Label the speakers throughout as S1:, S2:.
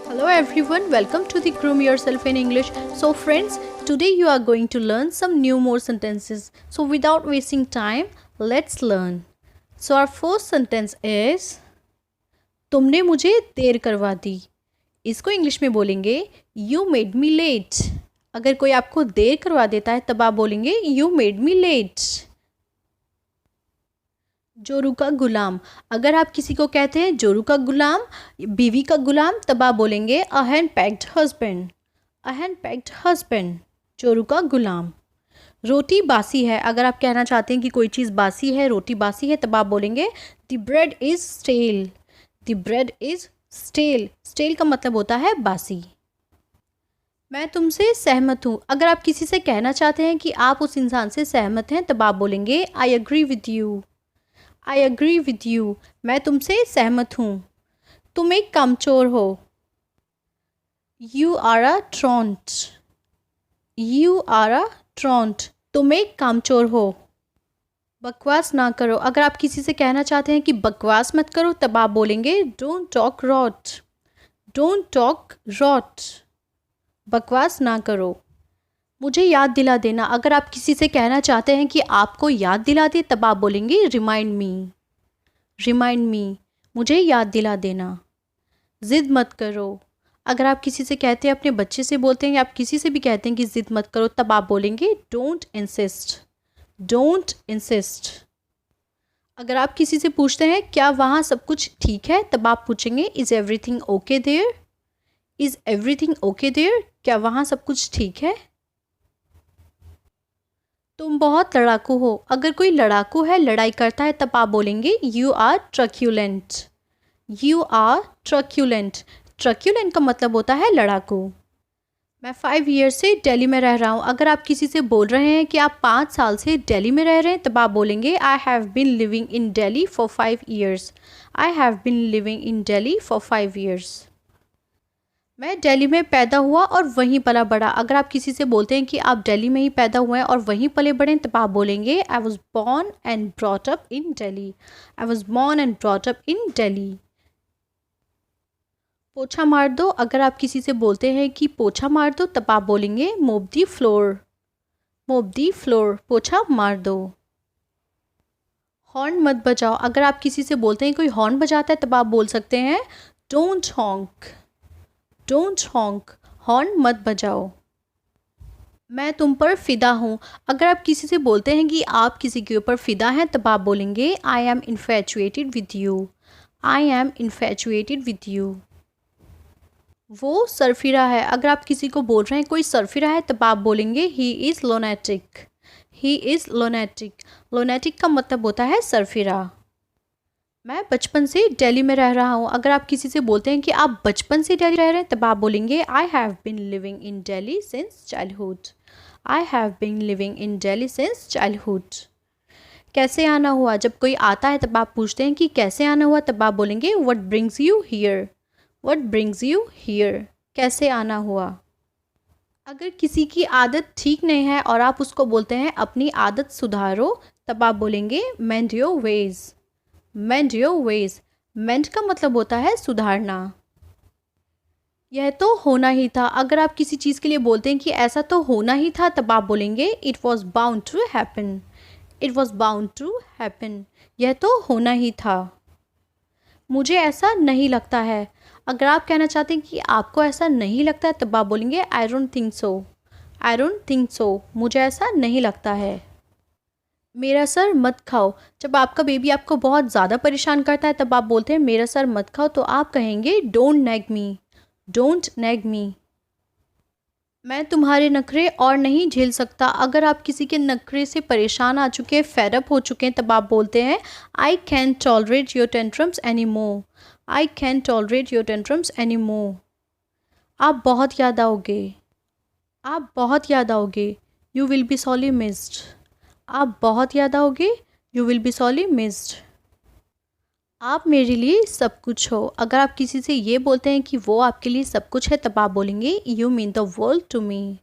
S1: Hello everyone, welcome to the Groom Yourself in English. So friends, today you are going to learn some new more sentences. So without wasting time, let's learn. So our first sentence is तुमने मुझे देर करवा दी. इसको English में बोलेंगे You made me late. अगर कोई आपको देर करवा देता है तब आप बोलेंगे You made me late. जोरू का गुलाम. अगर आप किसी को कहते हैं जोरू का गुलाम, बीवी का गुलाम, तब आप बोलेंगे a henpecked husband. A henpecked husband, जोरू का गुलाम. रोटी बासी है. अगर आप कहना चाहते हैं कि कोई चीज़ बासी है, रोटी बासी है, तब आप बोलेंगे the bread is stale. The bread is stale. Stale का मतलब होता है बासी. मैं तुमसे सहमत हूँ. अगर आप किसी से कहना चाहते हैं कि आप उस इंसान से सहमत हैं, तब आप बोलेंगे I agree with you. I agree with you. मैं तुमसे सहमत हूँ. तुम एक कामचोर हो. You are a truant. You are a truant. तुम एक कामचोर हो. बकवास ना करो. अगर आप किसी से कहना चाहते हैं कि बकवास मत करो, तब आप बोलेंगे don't talk rot. Don't talk rot. बकवास ना करो. मुझे याद दिला देना. अगर आप किसी से कहना चाहते हैं कि आपको याद दिला दे, तब आप बोलेंगे रिमाइंड मी. रिमाइंड मी, मुझे याद दिला देना. ज़िद मत करो. अगर आप किसी से कहते हैं, अपने बच्चे से बोलते हैं या आप किसी से भी कहते हैं कि ज़िद मत करो, तब आप बोलेंगे डोंट इंसिस्ट. Don't insist. अगर आप किसी से पूछते हैं क्या वहाँ सब कुछ ठीक है, तब आप पूछेंगे is everything okay there. Is everything okay there. क्या वहाँ सब कुछ ठीक है. तुम बहुत लड़ाकू हो. अगर कोई लड़ाकू है, लड़ाई करता है, तब आप बोलेंगे you are truculent. You are truculent. Truculent का मतलब होता है लड़ाकू. मैं 5 ईयर से दिल्ली में रह रहा हूँ. अगर आप किसी से बोल रहे हैं कि आप 5 साल से दिल्ली में रह रहे हैं, तब आप बोलेंगे I have been living in Delhi for 5 years. I have been living in Delhi for 5 years. मैं दिल्ली में पैदा हुआ और वहीं पला बड़ा. अगर आप किसी से बोलते हैं कि आप दिल्ली में ही पैदा हुए हैं और वहीं पले बड़े हैं, तब आप बोलेंगे I was born and brought up in Delhi. I was born and brought up in Delhi. पोछा मार दो. अगर आप किसी से बोलते हैं कि पोछा मार दो, तब आप बोलेंगे मोप दी फ्लोर. मोप दी फ्लोर. पोछा मार दो. हॉर्न मत बजाओ. अगर आप किसी से बोलते हैं कोई हॉर्न बजाता है, तब आप बोल सकते हैं डोंट हॉन्क. डोंट हॉन्क. हॉर्न मत बजाओ. मैं तुम पर फ़िदा हूँ. अगर आप किसी से बोलते हैं कि आप किसी के ऊपर फ़िदा हैं, तब आप बोलेंगे I am infatuated with you. I am infatuated with you. वो सरफिरा है. अगर आप किसी को बोल रहे हैं कोई सरफिरा है, तब आप बोलेंगे ही इज़ लोनेटिक. He is लोनेटिक. लोनेटिक का मतलब होता है सरफिरा. मैं बचपन से दिल्ली में रह रहा हूँ. अगर आप किसी से बोलते हैं कि आप बचपन से दिल्ली रह रहे हैं, तब आप बोलेंगे I have been living in Delhi since childhood. I have been living in Delhi since childhood. कैसे आना हुआ. जब कोई आता है, तब आप पूछते हैं कि कैसे आना हुआ, तब आप बोलेंगे what brings you here. What brings you here. कैसे आना हुआ. अगर किसी की आदत ठीक नहीं है और आप उसको बोलते हैं अपनी आदत सुधारो, तब आप बोलेंगे mend your ways. Mend your ways. Mend का मतलब होता है सुधारना. यह तो होना ही था. अगर आप किसी चीज़ के लिए बोलते हैं कि ऐसा तो होना ही था, तब आप बोलेंगे it was bound to happen. It was bound to happen. यह तो होना ही था. मुझे ऐसा नहीं लगता है. अगर आप कहना चाहते हैं कि आपको ऐसा नहीं लगता है, तब आप बोलेंगे I don't think so. I don't think so. मुझे ऐसा नहीं लगता है. मेरा सर मत खाओ. जब आपका बेबी आपको बहुत ज़्यादा परेशान करता है, तब आप बोलते हैं मेरा सर मत खाओ, तो आप कहेंगे don't nag me. Don't nag me. मैं तुम्हारे नखरे और नहीं झेल सकता. अगर आप किसी के नखरे से परेशान आ चुके हैं, फेडअप हो चुके हैं, तब आप बोलते हैं I can tolerate your tantrums any more. I can tolerate your tantrums any more. आप बहुत याद आओगे. आप बहुत याद आओगे. You will be sorry missed. आप बहुत याद आओगे. You will be sorry missed. आप मेरे लिए सब कुछ हो. अगर आप किसी से ये बोलते हैं कि वो आपके लिए सब कुछ है, तब आप बोलेंगे you mean the world to me.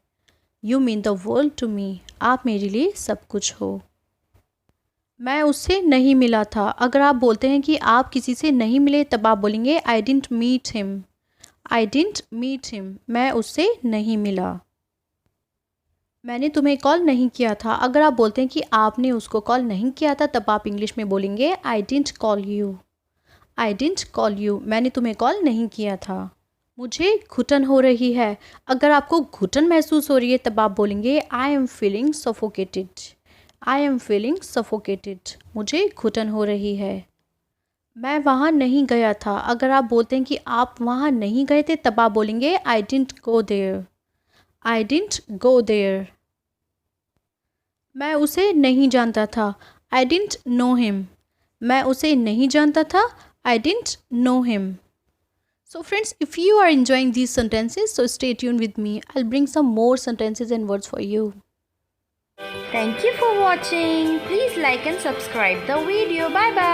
S1: You mean the world to me. आप मेरे लिए सब कुछ हो. मैं उससे नहीं मिला था. अगर आप बोलते हैं कि आप किसी से नहीं मिले, तब आप बोलेंगे I didn't meet him. I didn't meet him, मैं उससे नहीं मिला। मैंने तुम्हें कॉल नहीं किया था। अगर आप बोलते हैं कि आपने उसको कॉल नहीं किया था, तब आप इंग्लिश में बोलेंगे I didn't call you. I didn't call you, मैंने तुम्हें कॉल नहीं किया था। मुझे घुटन हो रही है। अगर आपको घुटन महसूस हो रही है, तब आप बोलेंगे I am feeling suffocated. I am feeling suffocated, मुझे घुटन हो रही है। मैं वहाँ नहीं गया था। अगर आप बोलते हैं कि आप वहाँ नहीं गए थे, तब आप बोलेंगे I didn't go there. I didn't go there. मैं उसे नहीं जानता था। आई डिडंट नो हिम, मैं उसे नहीं जानता था। I didn't know him. So friends, if you are enjoying these sentences, so stay tuned with me. I'll bring some more sentences and words for you.
S2: Thank you for watching. Please like and subscribe the video. Bye bye.